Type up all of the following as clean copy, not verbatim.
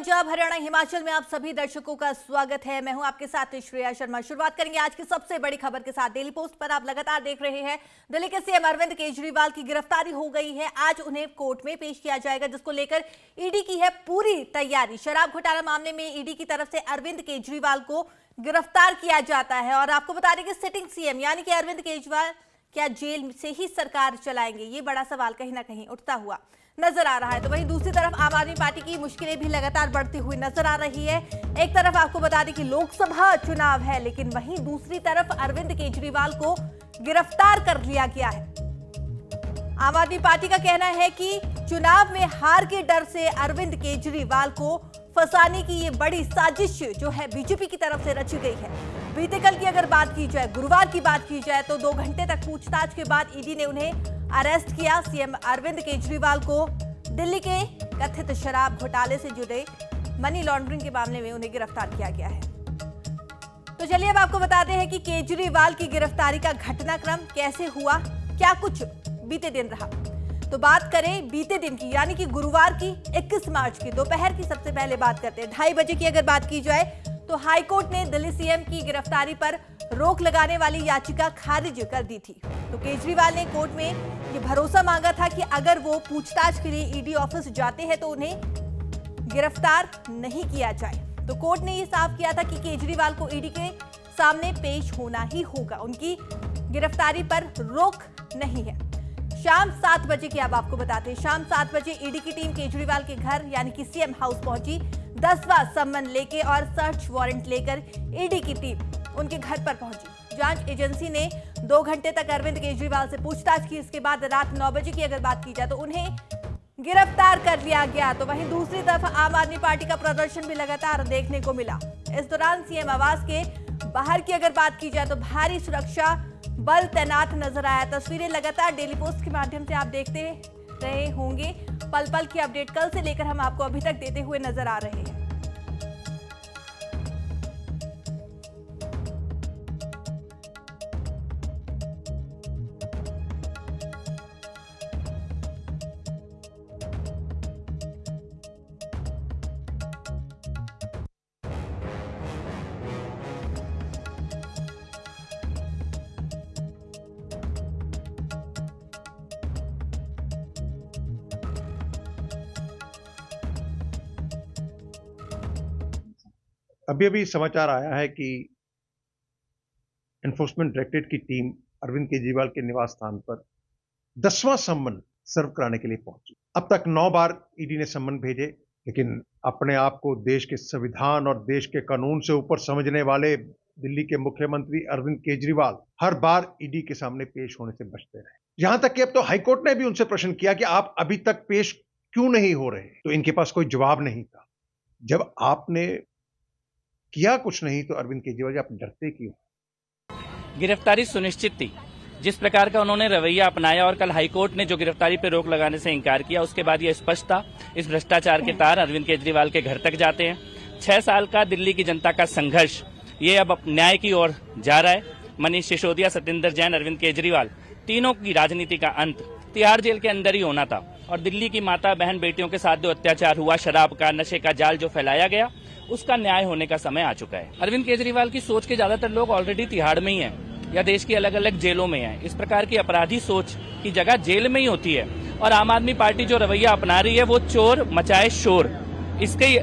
पंजाब, हरियाणा, हिमाचल में आप सभी दर्शकों का स्वागत है। मैं हूं आपके साथ श्रेया शर्मा। शुरुआत करेंगे आज की सबसे बड़ी खबर के साथ। डेली पोस्ट पर आप लगातार देख रहे हैं, दिल्ली के सीएम अरविंद केजरीवाल की गिरफ्तारी हो गई है। आज उन्हें कोर्ट में पेश किया जाएगा, जिसको लेकर ईडी की है पूरी तैयारी। शराब घोटाला मामले में ईडी की तरफ से अरविंद केजरीवाल को गिरफ्तार किया जाता है। और आपको बता दें कि सिटिंग सीएम यानी कि अरविंद केजरीवाल क्या जेल से ही सरकार चलाएंगे, ये बड़ा सवाल कहीं ना कहीं उठता हुआ नजर आ रहा है। तो वहीं दूसरी तरफ आम आदमी पार्टी की मुश्किलें भी लगातार बढ़ती हुई नजर आ रही है। एक तरफ आपको बता दें कि लोकसभा चुनाव है, लेकिन वहीं दूसरी तरफ अरविंद केजरीवाल को गिरफ्तार कर लिया गया है। आम आदमी पार्टी का कहना है कि चुनाव में हार के डर से अरविंद केजरीवाल को फंसाने की ये बड़ी साजिश जो है बीजेपी की तरफ से रची गई है। बीते कल की अगर बात की जाए, गुरुवार की बात की जाए, तो 2 घंटे तक पूछताछ के बाद ईडी ने उन्हें अरेस्ट किया। सीएम अरविंद केजरीवाल को दिल्ली के कथित शराब घोटाले से जुड़े मनी लॉन्ड्रिंग के मामले में उन्हें गिरफ्तार किया गया है। तो चलिए अब आपको बताते हैं कि केजरीवाल की गिरफ्तारी का घटनाक्रम कैसे हुआ, क्या कुछ बीते दिन रहा। तो बात करें बीते दिन की, यानी कि गुरुवार की 21 मार्च की दोपहर की सबसे पहले बात करते हैं। 2:30 बजे की अगर बात की जाए तो हाईकोर्ट ने दिल्ली सीएम की गिरफ्तारी पर रोक लगाने वाली याचिका खारिज कर दी थी। तो केजरीवाल ने कोर्ट में ये भरोसा मांगा था कि अगर वो पूछताछ के लिए ईडी ऑफिस जाते हैं तो उन्हें गिरफ्तार नहीं किया जाए। तो कोर्ट ने ये साफ किया था कि केजरीवाल को ईडी के सामने पेश होना ही होगा, उनकी गिरफ्तारी पर रोक नहीं है। शाम 7 बजे की अब आपको बताते हैं, शाम 7 बजे ईडी की टीम केजरीवाल के घर यानी कि सीएम हाउस पहुंची। 10वां सम्मन लेके और सर्च वारंट लेकर ईडी की टीम उनके घर पर पहुंची। जांच एजेंसी ने 2 घंटे तक अरविंद केजरीवाल से पूछताछ की। इसके बाद रात 9 बजे की अगर बात की जाए तो उन्हें गिरफ्तार कर लिया गया। तो वहीं दूसरी तरफ आम आदमी पार्टी का प्रदर्शन भी लगातार देखने को मिला। इस दौरान सीएम आवास के बाहर की अगर बात की जाए तो भारी सुरक्षा बल तैनात नजर आया। तस्वीरें लगातार डेली पोस्ट के माध्यम से आप देखते रहे होंगे। पल पल की अपडेट कल से लेकर हम आपको अभी तक देते हुए नजर आ रहे हैं। अभी अभी समाचार आया है कि एनफोर्समेंट डायरेक्टरेट की टीम अरविंद केजरीवाल के निवास स्थान पर 10वां सम्मन सर्व कराने के लिए पहुंची। अब तक 9 बार ईडी ने सम्मन भेजे, लेकिन अपने आप को देश के संविधान और देश के कानून से ऊपर समझने वाले दिल्ली के मुख्यमंत्री अरविंद केजरीवाल हर बार ईडी के सामने पेश होने से बचते रहे। यहां तक कि अब तो हाईकोर्ट ने भी उनसे प्रश्न किया कि आप अभी तक पेश क्यों नहीं हो रहे, तो इनके पास कोई जवाब नहीं था। जब आपने किया कुछ नहीं तो अरविंद केजरीवाल जी आप डरते क्यों? गिरफ्तारी सुनिश्चित थी। जिस प्रकार का उन्होंने रवैया अपनाया और कल हाईकोर्ट ने जो गिरफ्तारी पर रोक लगाने से इंकार किया, उसके बाद यह स्पष्ट था इस भ्रष्टाचार के तार अरविंद केजरीवाल के घर तक जाते हैं। 6 साल का दिल्ली की जनता का संघर्ष ये अब न्याय की ओर जा रहा है। मनीष सिसोदिया, सत्येंद्र जैन, अरविंद केजरीवाल, तीनों की राजनीति का अंत तिहाड़ जेल के अंदर ही होना था। और दिल्ली की माता बहन बेटियों के साथ जो अत्याचार हुआ, शराब का, नशे का जाल जो फैलाया गया, उसका न्याय होने का समय आ चुका है। अरविंद केजरीवाल की सोच के ज्यादातर लोग ऑलरेडी तिहाड़ में ही हैं या देश की अलग अलग जेलों में हैं। इस प्रकार की अपराधी सोच की जगह जेल में ही होती है। और आम आदमी पार्टी जो रवैया अपना रही है वो चोर मचाए शोर, इसके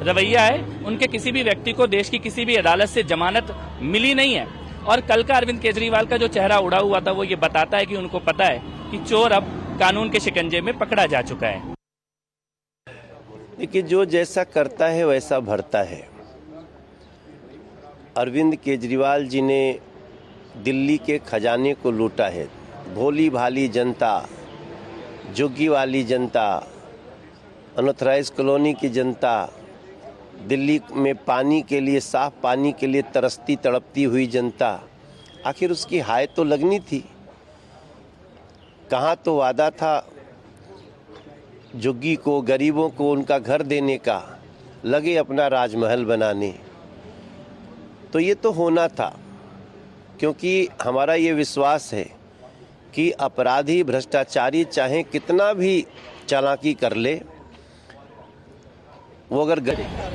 रवैया है। उनके किसी भी व्यक्ति को देश की किसी भी अदालत से जमानत मिली नहीं है। और कल का अरविंद केजरीवाल का जो चेहरा उड़ा हुआ था वो ये बताता है कि उनको पता है कि चोर अब कानून के शिकंजे में पकड़ा जा चुका है। देखिए, जो जैसा करता है वैसा भरता है। अरविंद केजरीवाल जी ने दिल्ली के खजाने को लूटा है। भोली भाली जनता, झुग्गी वाली जनता, अनऑथराइज कॉलोनी की जनता, दिल्ली में पानी के लिए, साफ पानी के लिए तरसती तड़पती हुई जनता, आखिर उसकी हाय तो लगनी थी। कहाँ तो वादा था झुग्गी को, गरीबों को उनका घर देने का, लगे अपना राजमहल बनाने। तो ये तो होना था, क्योंकि हमारा ये विश्वास है कि अपराधी भ्रष्टाचारी चाहे कितना भी चालाकी कर ले, वो अगर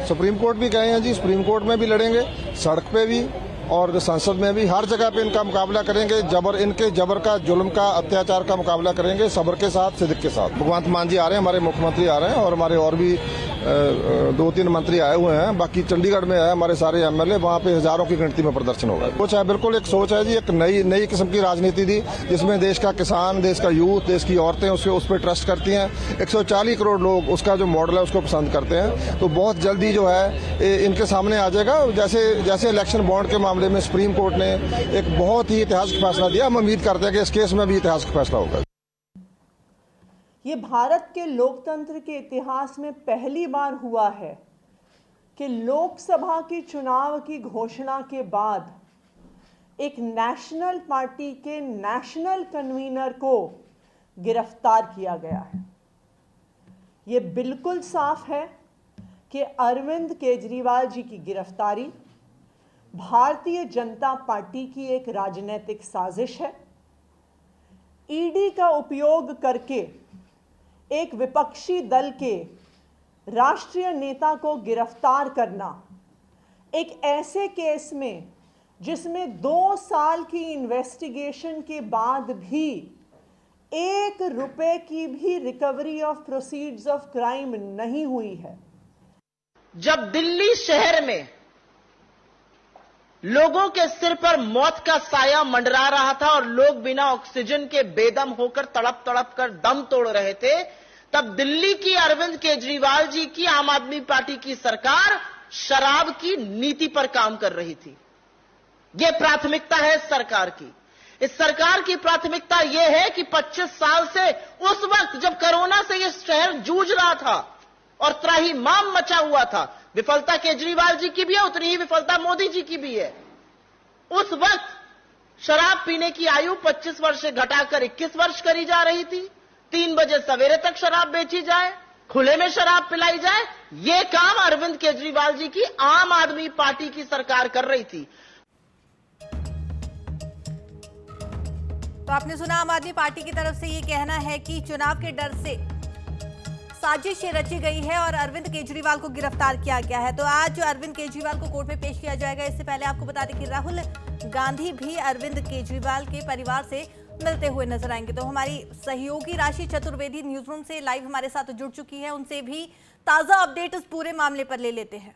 सुप्रीम कोर्ट भी गए हैं जी, सुप्रीम कोर्ट में भी लड़ेंगे, सड़क पे भी और संसद में भी, हर जगह पे इनका मुकाबला करेंगे। इनके जबर का, जुल्म का, अत्याचार का मुकाबला करेंगे सब्र के साथ, सिद्क के साथ। भगवंत मान जी आ रहे हैं, हमारे मुख्यमंत्री आ रहे हैं और हमारे और भी 2-3 मंत्री आए हुए हैं। बाकी चंडीगढ़ में है हमारे सारे एमएलए, वहाँ पे हजारों की गिनती में प्रदर्शन होगा। सोच है, बिल्कुल एक सोच है जी, एक नई किस्म की राजनीति दी, जिसमें देश का किसान, देश का यूथ, देश की औरतें उस पर ट्रस्ट करती हैं। 140 करोड़ लोग उसका जो मॉडल है उसको पसंद करते हैं। तो बहुत जल्दी जो है इनके सामने आ जाएगा। जैसे इलेक्शन बॉन्ड के मामले में सुप्रीम कोर्ट ने एक बहुत ही ऐतिहासिक फैसला दिया, हम उम्मीद करते हैं कि इस केस में भी ऐतिहासिक फैसला होगा। ये भारत के लोकतंत्र के इतिहास में पहली बार हुआ है कि लोकसभा के चुनाव की घोषणा के बाद एक नेशनल पार्टी के नेशनल कन्वीनर को गिरफ्तार किया गया है। ये बिल्कुल साफ है कि अरविंद केजरीवाल जी की गिरफ्तारी भारतीय जनता पार्टी की एक राजनीतिक साजिश है। ईडी का उपयोग करके एक विपक्षी दल के राष्ट्रीय नेता को गिरफ्तार करना, एक ऐसे केस में जिसमें 2 साल की इन्वेस्टिगेशन के बाद भी 1 रुपए की भी recovery of proceeds of crime नहीं हुई है। जब दिल्ली शहर में लोगों के सिर पर मौत का साया मंडरा रहा था और लोग बिना ऑक्सीजन के बेदम होकर तड़प तड़प कर दम तोड़ रहे थे, तब दिल्ली की अरविंद केजरीवाल जी की आम आदमी पार्टी की सरकार शराब की नीति पर काम कर रही थी। यह प्राथमिकता है इस सरकार की। इस सरकार की प्राथमिकता यह है कि 25 साल से, उस वक्त जब कोरोना से यह शहर जूझ रहा था और त्राहिमाम मचा हुआ था, विफलता केजरीवाल जी की भी है, उतनी ही विफलता मोदी जी की भी है। उस वक्त शराब पीने की आयु 25 वर्ष से घटाकर 21 वर्ष करी जा रही थी। 3 बजे सवेरे तक शराब बेची जाए, खुले में शराब पिलाई जाए, यह काम अरविंद केजरीवाल जी की आम आदमी पार्टी की सरकार कर रही थी। तो आपने सुना, आम आदमी पार्टी की तरफ से ये कहना है कि चुनाव के डर से साजिश रची गई है और अरविंद केजरीवाल को गिरफ्तार किया गया है। तो आज अरविंद केजरीवाल को कोर्ट में पेश किया जाएगा। इससे पहले आपको बता दें कि राहुल गांधी भी अरविंद केजरीवाल के परिवार से मिलते हुए नजर आएंगे। तो हमारी सहयोगी राशि चतुर्वेदी न्यूज रूम से लाइव हमारे साथ जुड़ चुकी है, उनसे भी ताजा अपडेट इस पूरे मामले पर ले लेते हैं।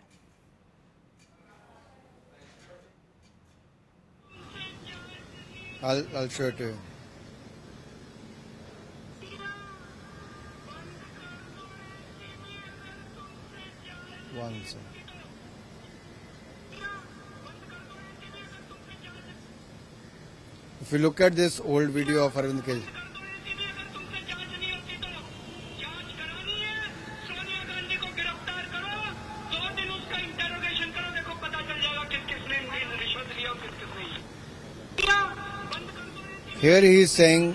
I'll show it to you. One second. If you look at this old video of Arvind Kejriwal, here he is saying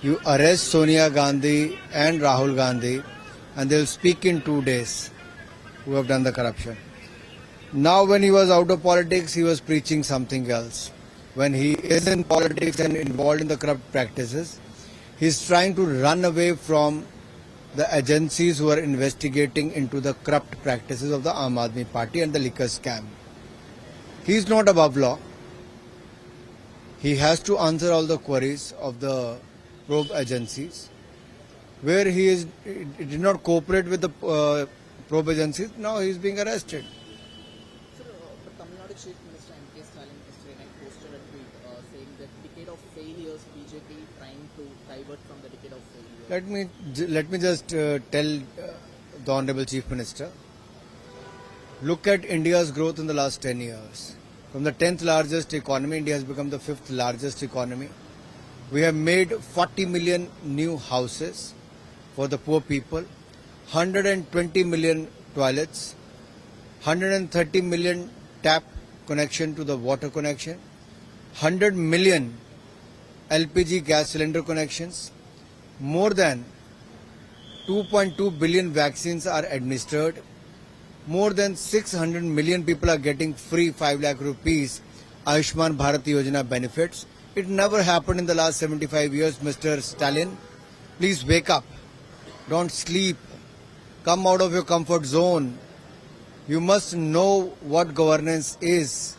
you arrest Sonia Gandhi and Rahul Gandhi and they will speak in 2 days who have done the corruption. Now when he was out of politics, he was preaching something else. When he is in politics and involved in the corrupt practices, he is trying to run away from the agencies who are investigating into the corrupt practices of the Aam Aadmi Party and the liquor scam. He is not above law. He has to answer all the queries of the probe agencies. Where he did not cooperate with the probe agencies, now he is being arrested. Sir, but Tamil Nadu Chief Minister M.K. Stalin yesterday night posted a tweet saying that decade of failures, BJP trying to divert from the decade of failures. Let me just tell the Honorable Chief Minister, look at India's growth in the last 10 years. From the 10th largest economy, India has become the 5th largest economy. We have made 40 million new houses for the poor people, 120 million toilets, 130 million tap connection to the water connection, 100 million LPG gas cylinder connections, more than 2.2 billion vaccines are administered, more than 600 million people are getting free 5 lakh rupees Ayushman Bharat Yojana benefits. It never happened in the last 75 years, Mr. Stalin. Please wake up. Don't sleep. come out of your comfort zone. You must know what governance is.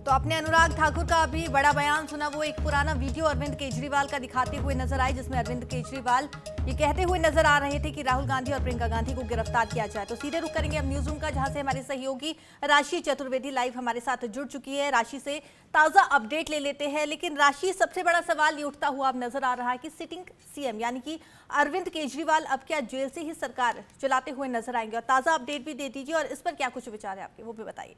तो आपने अनुराग ठाकुर का अभी बड़ा बयान सुना। वो एक पुराना वीडियो अरविंद केजरीवाल का दिखाते हुए नजर आए, जिसमें अरविंद केजरीवाल ये कहते हुए नजर आ रहे थे कि राहुल गांधी और प्रियंका गांधी को गिरफ्तार किया जाए। तो सीधे रुक करेंगे अब न्यूज रूम का, जहां से हमारे सहयोगी राशि चतुर्वेदी लाइव हमारे साथ जुड़ चुकी है। राशि से ताजा अपडेट ले लेते हैं। लेकिन राशि, सबसे बड़ा सवाल ये उठता हुआ अब नजर आ रहा है कि सिटिंग सीएम यानी कि अरविंद केजरीवाल अब क्या जेल से ही सरकार चलाते हुए नजर आएंगे? और ताजा अपडेट भी दे दीजिए, और इस पर क्या कुछ विचार है आपके, वो भी बताइए।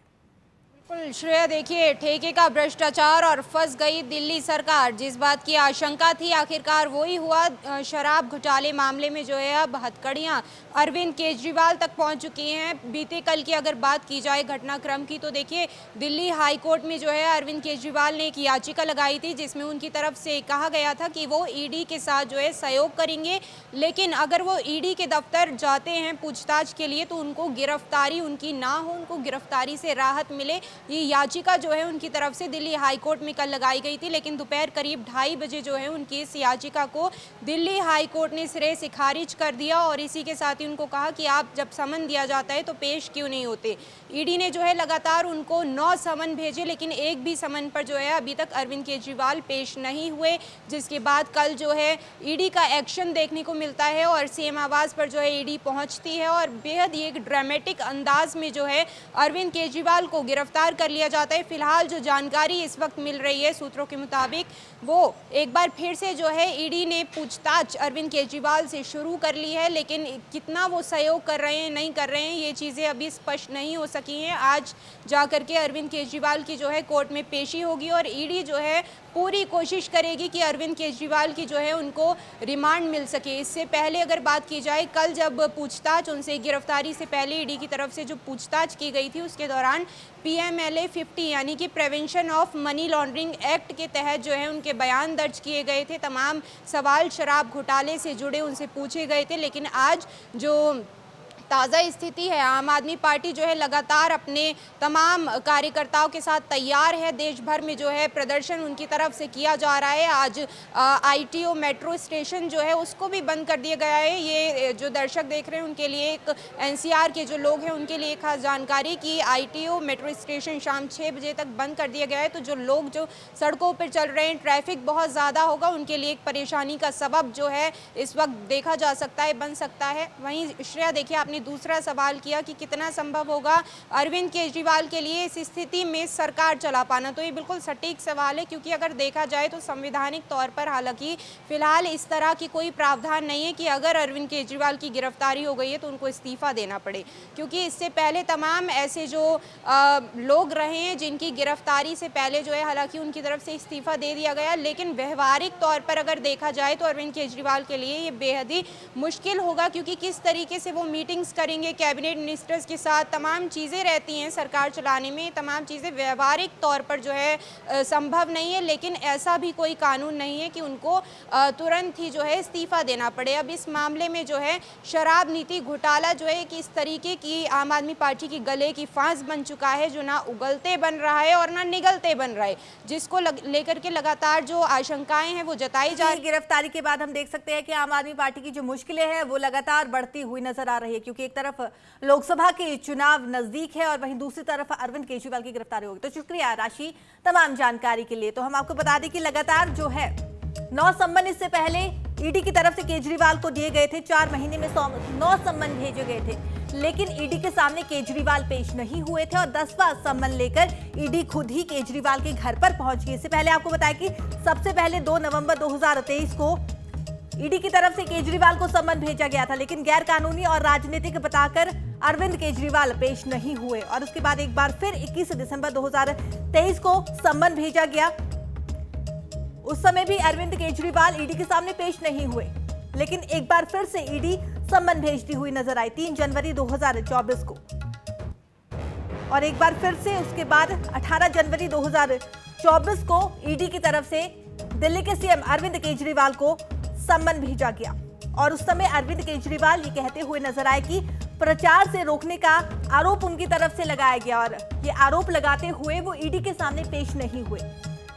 बिल्कुल श्रेया, देखिए, ठेके का भ्रष्टाचार और फंस गई दिल्ली सरकार, जिस बात की आशंका थी आखिरकार वही हुआ। शराब घोटाले मामले में जो है अब हथकड़ियां अरविंद केजरीवाल तक पहुंच चुकी हैं। बीते कल की अगर बात की जाए घटनाक्रम की, तो देखिए दिल्ली हाई कोर्ट में जो है अरविंद केजरीवाल ने एक याचिका लगाई थी, जिसमें उनकी तरफ से कहा गया था कि वो ईडी के साथ जो है सहयोग करेंगे, लेकिन अगर वो ईडी के दफ्तर जाते हैं पूछताछ के लिए तो उनको गिरफ्तारी उनकी ना हो, उनको गिरफ्तारी से राहत मिले। ये याचिका जो है उनकी तरफ से दिल्ली हाई कोर्ट में कल लगाई गई थी, लेकिन दोपहर करीब 2:30 बजे जो है उनकी इस याचिका को दिल्ली हाई कोर्ट ने सिरे से खारिज कर दिया। और इसी के साथ ही उनको कहा कि आप जब समन दिया जाता है तो पेश क्यों नहीं होते। ईडी ने जो है लगातार उनको 9 समन भेजे, लेकिन एक भी समन पर जो है अभी तक अरविंद केजरीवाल पेश नहीं हुए, जिसके बाद कल जो है ईडी का एक्शन देखने को मिलता है और सीएम आवास पर जो है ईडी पहुंचती है और बेहद ही एक ड्रामेटिक अंदाज में जो है अरविंद केजरीवाल को गिरफ्तार कर लिया जाता है। फिलहाल जो जानकारी इस वक्त मिल रही है सूत्रों के मुताबिक, वो एक बार फिर से जो है ईडी ने पूछताछ अरविंद केजरीवाल से शुरू कर ली है, लेकिन कितना वो सहयोग कर रहे हैं नहीं कर रहे हैं ये चीज़ें अभी स्पष्ट नहीं हो सकी हैं। आज जाकर के अरविंद केजरीवाल की जो है कोर्ट में पेशी होगी और ईडी जो है पूरी कोशिश करेगी कि अरविंद केजरीवाल की जो है उनको रिमांड मिल सके। इससे पहले अगर बात की जाए, कल जब पूछताछ उनसे गिरफ्तारी से पहले ईडी की तरफ से जो पूछताछ की गई थी, उसके दौरान PMLA 50 यानी कि prevention of money laundering act के तहत जो है उनके बयान दर्ज किए गए थे। तमाम सवाल शराब घोटाले से जुड़े उनसे पूछे गए थे, लेकिन आज जो ताज़ा स्थिति है, आम आदमी पार्टी जो है लगातार अपने तमाम कार्यकर्ताओं के साथ तैयार है। देश भर में जो है प्रदर्शन उनकी तरफ से किया जा रहा है। आज ITO मेट्रो स्टेशन जो है उसको भी बंद कर दिया गया है। ये जो दर्शक देख रहे हैं उनके लिए, एक NCR के जो लोग हैं उनके लिए खास जानकारी कि ITO मेट्रो स्टेशन शाम 6 बजे तक बंद कर दिया गया है। तो जो लोग जो सड़कों पर चल रहे हैं, ट्रैफिक बहुत ज़्यादा होगा, उनके लिए एक परेशानी का सबब जो है इस वक्त देखा जा सकता है, बन सकता है। वहीं श्रेया, देखिए, आपने दूसरा सवाल किया कि कितना संभव होगा अरविंद केजरीवाल के लिए इस स्थिति में सरकार चला पाना। तो ये बिल्कुल सटीक सवाल है, क्योंकि अगर देखा जाए तो संवैधानिक तौर पर हालांकि फिलहाल इस तरह की कोई प्रावधान नहीं है कि अगर अरविंद केजरीवाल की गिरफ्तारी हो गई है तो उनको इस्तीफा देना पड़े, क्योंकि इससे पहले तमाम ऐसे जो लोग रहे हैं जिनकी गिरफ्तारी से पहले जो है हालांकि उनकी तरफ से इस्तीफा दे दिया गया, लेकिन व्यवहारिक तौर पर अगर देखा जाए तो अरविंद केजरीवाल के लिए ये बेहद ही मुश्किल होगा, क्योंकि किस तरीके से वो मीटिंग्स करेंगे कैबिनेट मिनिस्टर्स के साथ, तमाम चीज़ें रहती हैं सरकार चलाने में, तमाम चीज़ें व्यवहारिक तौर पर जो है संभव नहीं है। लेकिन ऐसा भी कोई कानून नहीं है कि उनको तुरंत ही जो है इस्तीफा देना पड़े। अब इस मामले में जो है शराब नीति घोटाला जो है कि इस तरीके की आम आदमी पार्टी की गले की फांस बन चुका है, जो ना उगलते बन रहा है और ना निगलते बन रहा है, जिसको लेकर के लगातार जो आशंकाएं हैं वो जताई जा रही है। गिरफ्तारी के बाद हम देख सकते हैं कि आम आदमी पार्टी की जो मुश्किलें हैं वो लगातार बढ़ती हुई नजर आ रही है, क्योंकि एक तरफ लोकसभा के चुनाव नजदीक है और वहीं दूसरी तरफ अरविंद केजरीवाल की गिरफ्तारी होगी। तो शुक्रिया राशि तमाम जानकारी के लिए। तो हम आपको बता दें कि लगातार जो है 9 सम्मन इससे पहले ईडी की तरफ से केजरीवाल को दिए गए थे। 4 महीने में 9 सम्मन भेजे गए थे, लेकिन ईडी के सामने केजरीवाल पेश नहीं हुए थे और 10वां सम्मन लेकर ईडी खुद ही केजरीवाल के घर पर पहुंच गई। इससे पहले आपको बताया कि सबसे पहले 2 नवंबर 2023 को ईडी की तरफ से केजरीवाल को सम्मन भेजा गया था, लेकिन गैर कानूनी और राजनीतिक बताकर अरविंद केजरीवाल पेश नहीं हुए और उसके बाद एक बार फिर 21 दिसंबर 2023 को सम्मन भेजा गया। उस समय भी अरविंद केजरीवाल ईडी के सामने पेश नहीं हुए, लेकिन एक बार फिर से ईडी सम्मन भेजती हुई नजर आई 3 जनवरी 2024 को, और एक बार फिर से उसके बाद 18 जनवरी 2024 को ईडी की तरफ से दिल्ली के सीएम अरविंद केजरीवाल को सम्मन भेजा गया। और उस समय अरविंद केजरीवाल ये कहते हुए नजर आए कि प्रचार से रोकने का आरोप उनकी तरफ से लगाया गया और ये आरोप लगाते हुए वो ईडी के सामने पेश नहीं हुए।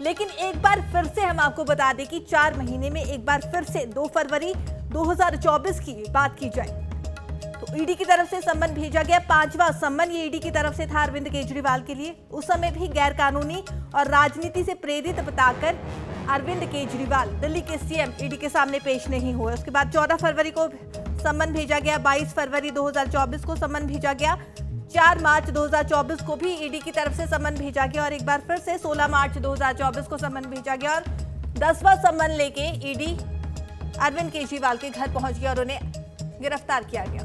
लेकिन एक बार फिर से हम आपको बता दें कि 4 महीने में एक बार फिर से 2 फरवरी 2024 की बात की जाए तो ईडी की तरफ से सम्मन भेजा गया। 5वां सम्मन ये ईडी की तरफ से था अरविंद केजरीवाल के लिए। उस समय भी गैर कानूनी और राजनीति से प्रेरित बताकर अरविंद केजरीवाल दिल्ली के सीएम ईडी के सामने पेश नहीं हुए। उसके बाद 14 फरवरी को सम्मन भेजा गया, 22 फरवरी 2024 को सम्मन भेजा गया, 4 मार्च 2024 को भी ईडी की तरफ से सम्मन भेजा गया और एक बार फिर से 16 मार्च 2024 को सम्मन भेजा गया और 10वां सम्मन लेके ईडी अरविंद केजरीवाल के घर पहुंच गया और उन्हें गिरफ्तार किया गया।